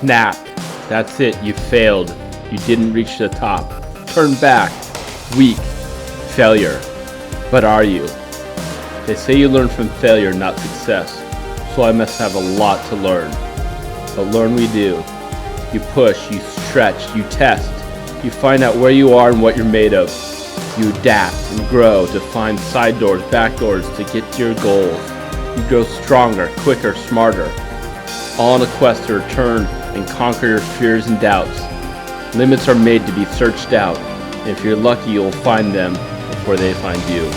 Snap. That's it, you failed. You didn't reach the top. Turn back. Weak. Failure. But are you? They say you learn from failure, not success. So I must have a lot to learn. But learn we do. You push, you stretch, you test. You find out where you are and what you're made of. You adapt and grow to find side doors, back doors to get to your goals. You grow stronger, quicker, smarter. All on a quest to return and conquer your fears and doubts. Limits are made to be searched out. And if you're lucky, you'll find them before they find you.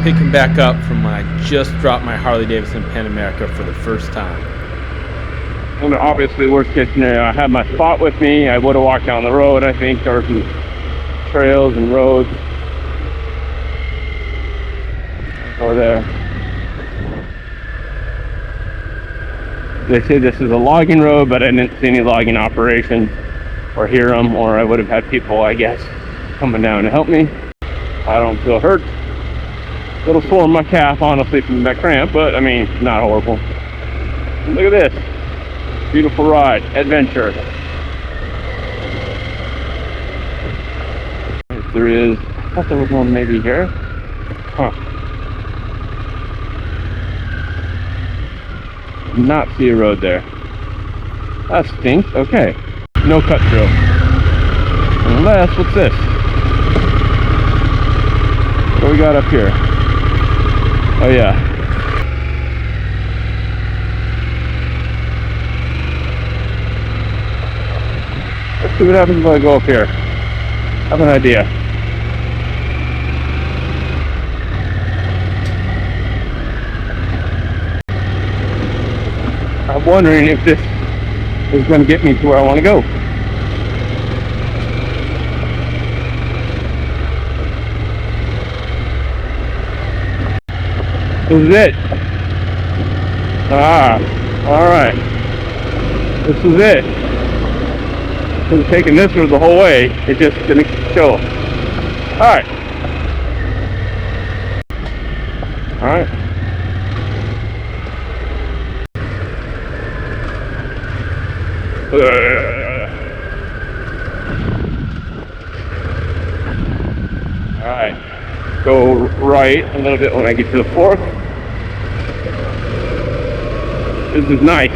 Picking back up from when I just dropped my Harley-Davidson Panamerica for the first time. And obviously, worst case scenario, I had my spot with me. I would have walked down the road, I think. There were some trails and roads over there. They say this is a logging road, but I didn't see any logging operations or hear them, or I would have had people, I guess, coming down to help me. I don't feel hurt. A little sore in my calf, honestly, from that cramp, but I mean, not horrible. Look at this. Beautiful ride. Adventure. If there is, I thought there was one maybe here. Huh. Did not see a road there. That stinks. Okay. No cut through. Unless, what's this? What do we got up here? Oh yeah. Let's see what happens if I go up here. I have an idea. I'm wondering if this is going to get me to where I want to go. This is it. Ah, alright. This is it. Instead of taking this road the whole way, it just didn't show. Alright. Alright. Alright. Go right a little bit when I get to the fork. This is nice.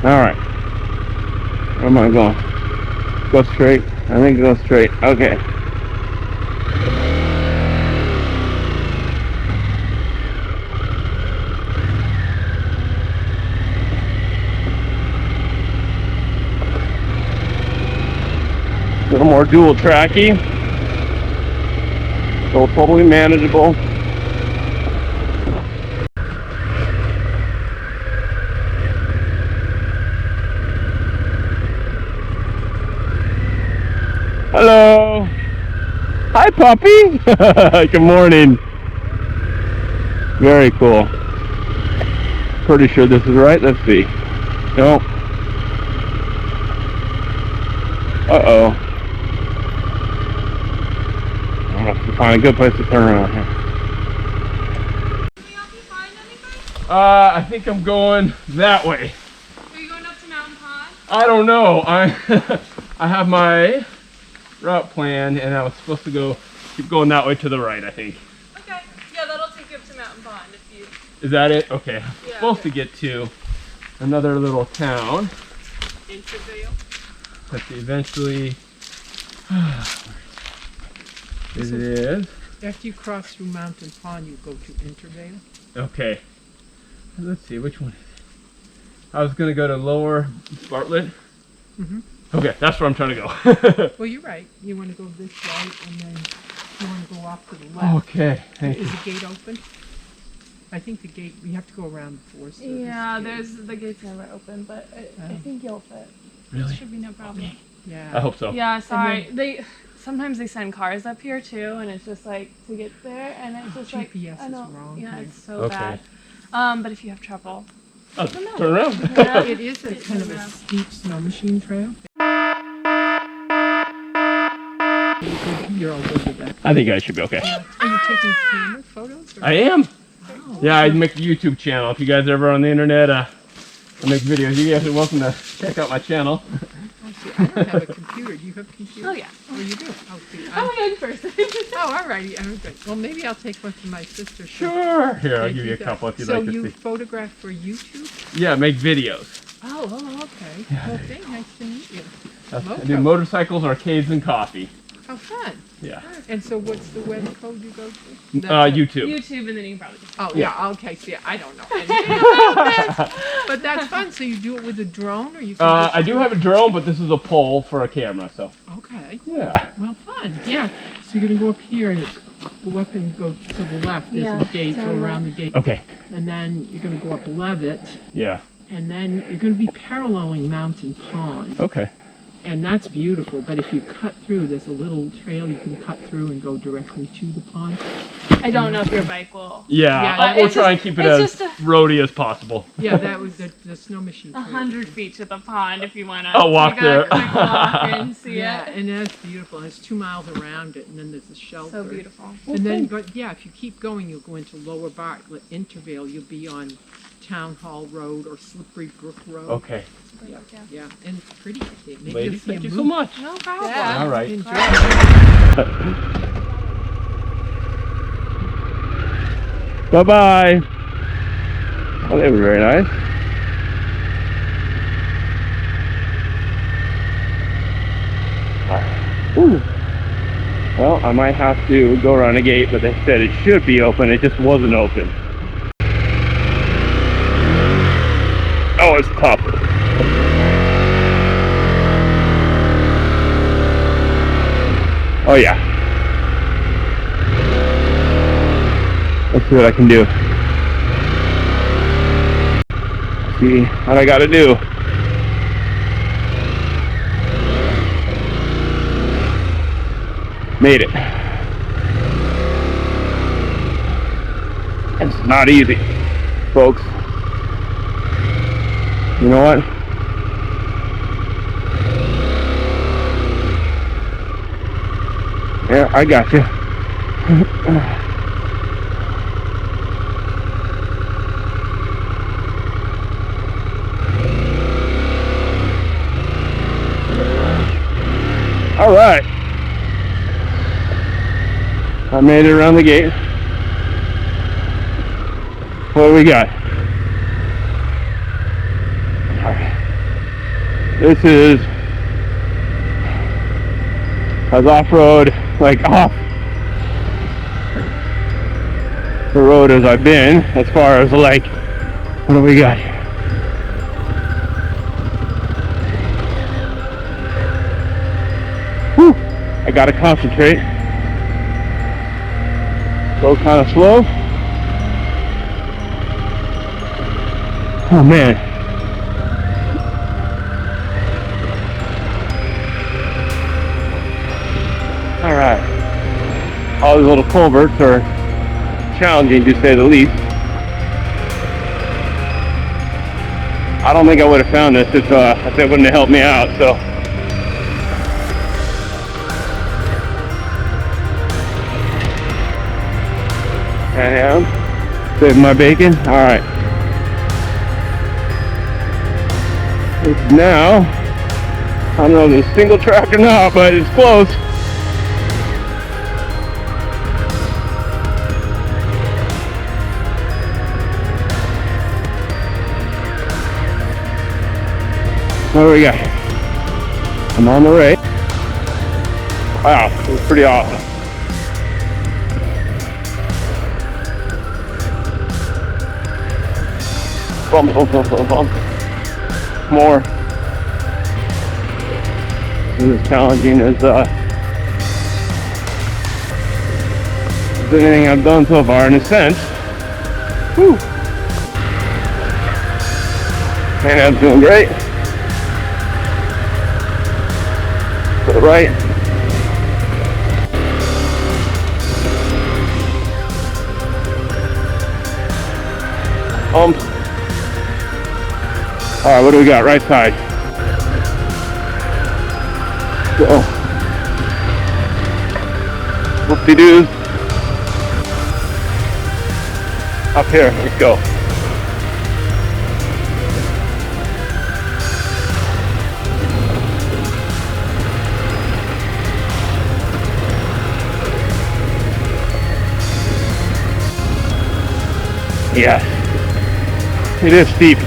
Alright. Where am I going? Go straight. I think go straight. Okay. A little more dual tracky. So totally manageable. Hello. Hi, puppy. Good morning. Very cool. Pretty sure this is right. Let's see. Nope. Uh-oh. I'm gonna have to find a good place to turn around here. Can we help you find anything? I think I'm going that way. Are you going up to Mountain Pond? I don't know. I have my route planned, and I was supposed to keep going that way to the right, I think. Okay. Yeah, that'll take you up to Mountain Pond if you... Is that it? Okay. I'm Yeah, supposed to get to another little town. Intervale. Let's see, eventually... It is. After you cross through Mountain Pond, you go to Intervale. Okay. Let's see, which one is it? I was going to go to Lower Bartlett. Mm-hmm. Okay, that's where I'm trying to go. Well, you're right. You want to go this way, and then you want to go off to the left. Okay, thank you. Is the gate open? I think the gate, we have to go around the forest. Yeah, the gates never open, but I think you'll fit. Really? Should be no problem. Yeah. I hope so. Yeah, sorry. Sometimes they send cars up here too, and it's just like to get there, and it's just like GPS I is don't. wrong Yeah, here. it's so Okay. bad. But if you have trouble, Oh, turn around. yeah. It is a kind of a steep snow machine trail. You're all good with that. I think I should be okay. Are you taking camera photos? Or? I am. Oh. Yeah, I make a YouTube channel. If you guys are ever on the internet, I make videos. You guys are welcome to check out my channel. Actually, I don't have a computer. Do you have a computer? Oh yeah. Oh, you do? Oh, see, I'm a young person. oh, all righty. I'm good. Well, maybe I'll take one from my sister. Sure. Here, I'll They give do you a that. couple if you'd So like to you see. photograph for YouTube? Yeah, make videos. Oh, okay. Okay, nice to meet you. I do Moto. motorcycles, arcades, and coffee. How fun. Yeah. And so what's the web code you go to? YouTube. YouTube, and then you can probably. Oh, yeah. Okay. See, I don't know anything about this. But that's fun. So you do it with a drone or you can just I do have a drone, but this is a pole for a camera, so. Okay. Yeah. Well, fun. Yeah. So you're going to go up here and go up and go to the left. There's Yeah, a gate. Go turn around the gate. Okay. And then you're going to go up Levitt. Yeah. And then you're going to be paralleling Mountain Pond. Okay. And that's beautiful, but if you cut through, there's a little trail you can cut through and go directly to the pond. I don't know if your bike will. Yeah, Yeah, we'll it's try just- and keep it it's as just roady as possible. Yeah, that was the snow machine trail. 100 feet to the pond if you want to. I'll walk take there. A quick walk and see Yeah, it. and that's beautiful. There's 2 miles around it, and then there's a shelter. So beautiful. And then, but yeah, if you keep going, you'll go into Lower Bartlett Intervale. You'll be on Town Hall Road or Slippery Brook Road. Okay. Yeah. Yeah, and it's pretty. Maybe Ladies, you'll see thank a you so moose. much. No problem. Yeah. All right. Enjoy. Bye-bye. Oh, they were very nice. Ooh. Well, I might have to go around the gate, but they said it should be open. It just wasn't open. Oh, it's tough. Oh, yeah. Let's see what I can do. See what I gotta do. Made it. It's not easy, folks. You know what? Yeah, I got you. All right. I made it around the gate. What do we got? All right. This is as off-road, like off the road as I've been, as far as like, what do we got here? Whew, I gotta concentrate. Go kind of slow. Oh man. Alright. All these little culverts are challenging to say the least. I don't think I would have found this if they wouldn't have helped me out, so. I am. Saving my bacon. Alright. It's now, I don't know if it's single track or not, but it's close. What do we got here? I'm on the right. Wow, it was pretty awesome. Bump, bump, bump, bump, bump. More. This is as challenging as anything I've done so far in a sense. Whew. Man, I'm doing great. right. All right, what do we got? Right side. Go. Whoop-de-doos. Up here, let's go. Yeah, it is steep.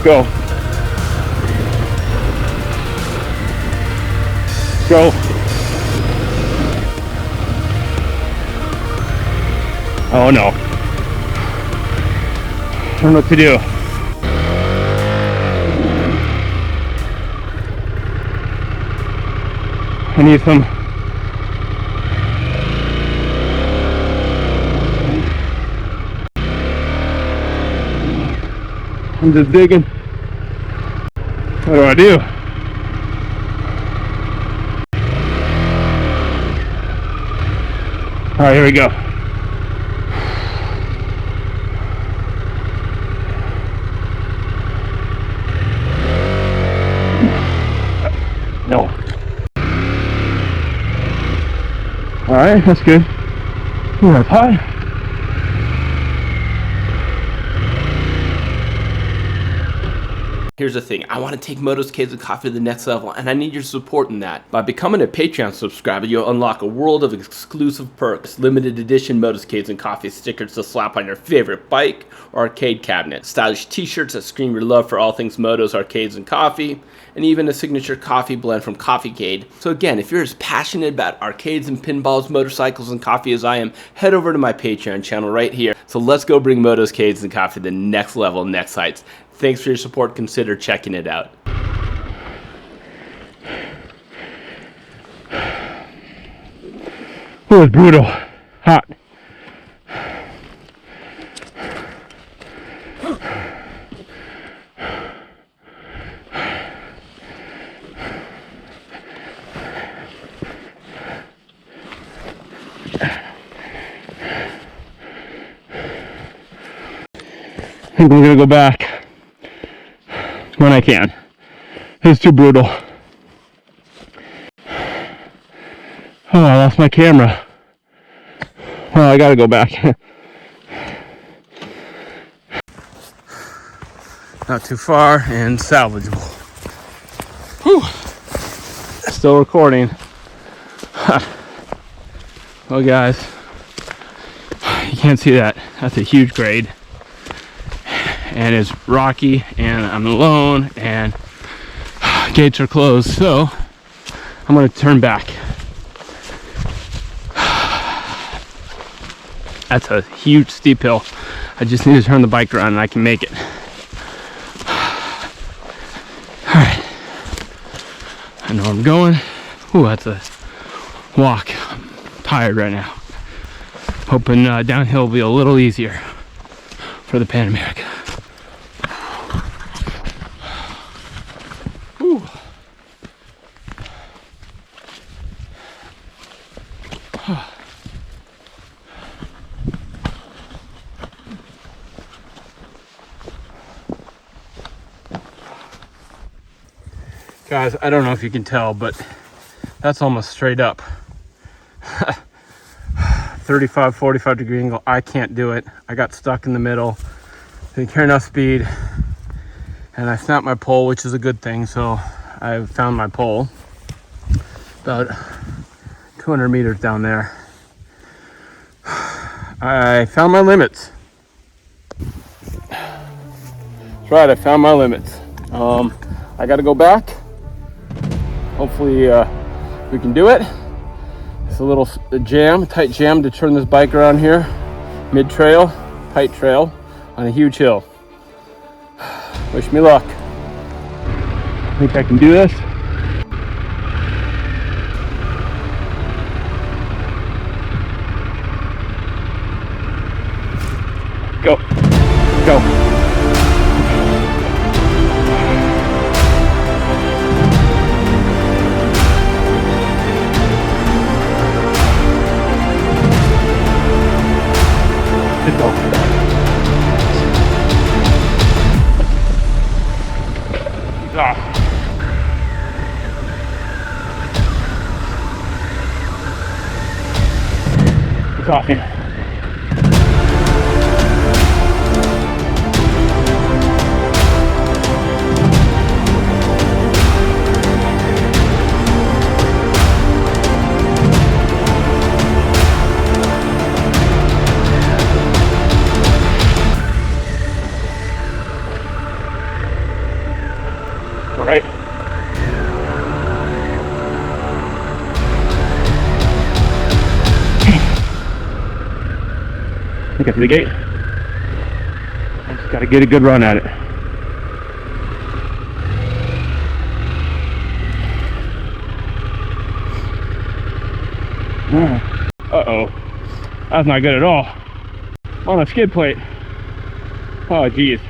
Go. Go. Oh no. I don't know what to do. I need some I'm just digging. What do I do? All right, here we go. No. All right, that's good. Ooh, that's high. Here's the thing, I want to take Motos, Caves, and Coffee to the next level, and I need your support in that. By becoming a Patreon subscriber, you'll unlock a world of exclusive perks, limited edition Motos, Caves, and Coffee stickers to slap on your favorite bike or arcade cabinet, stylish t-shirts that scream your love for all things motos, arcades, and coffee, and even a signature coffee blend from Coffeecade. So again, if you're as passionate about arcades and pinballs, motorcycles, and coffee as I am, head over to my Patreon channel right here. So let's go bring Motos, Caves, and Coffee to the next level, next heights. Thanks for your support. Consider checking it out. Oh, it's brutal. Hot. I think we're gonna go back when I can. It's too brutal. Oh, I lost my camera. Well, I gotta go back. Not too far and salvageable. Whew. Still recording. Oh guys, you can't see that. That's a huge grade. And it's rocky and I'm alone and gates are closed, so I'm gonna turn back. That's a huge steep hill. I just need to turn the bike around and I can make it. Alright, I know where I'm going. Ooh, that's a walk. I'm tired right now. Hoping downhill will be a little easier for the Panamerica. Guys, I don't know if you can tell, but that's almost straight up. 35, 45 degree angle. I can't do it. I got stuck in the middle. Didn't carry enough speed. And I snapped my pole, which is a good thing. So I found my pole about 200 meters down there. I found my limits. That's right, I found my limits. I got to go back. Hopefully we can do it. It's a little tight jam to turn this bike around here. Mid-trail, tight trail on a huge hill. Wish me luck. I think I can do this. Go. Go. crossing. All right. I get to the gate. I just gotta get a good run at it. Uh-oh. That's not good at all. On a skid plate. Oh, geez.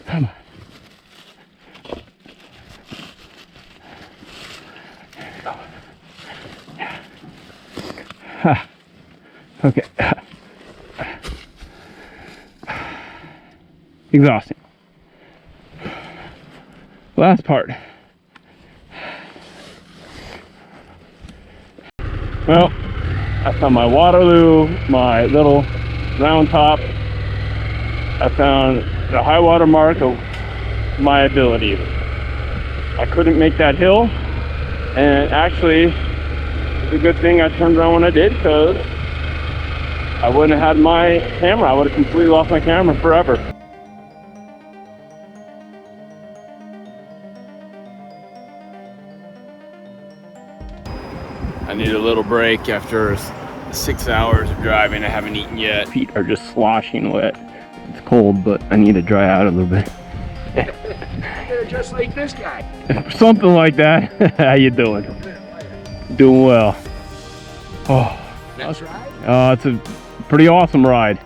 Come on. Okay. Exhausting. Last part. Well, I found my Waterloo, my little round top. I found the high water mark of my abilities. I couldn't make that hill, and actually it's a good thing I turned around when I did, because I wouldn't have had my camera. I would have completely lost my camera forever. I need a little break after 6 hours of driving. I haven't eaten yet. Feet are just sloshing wet. It's cold, but I need to dry out a little bit. You're just like this guy. Something like that. How you doing? Doing well. Oh, Next ride? it's a pretty awesome ride.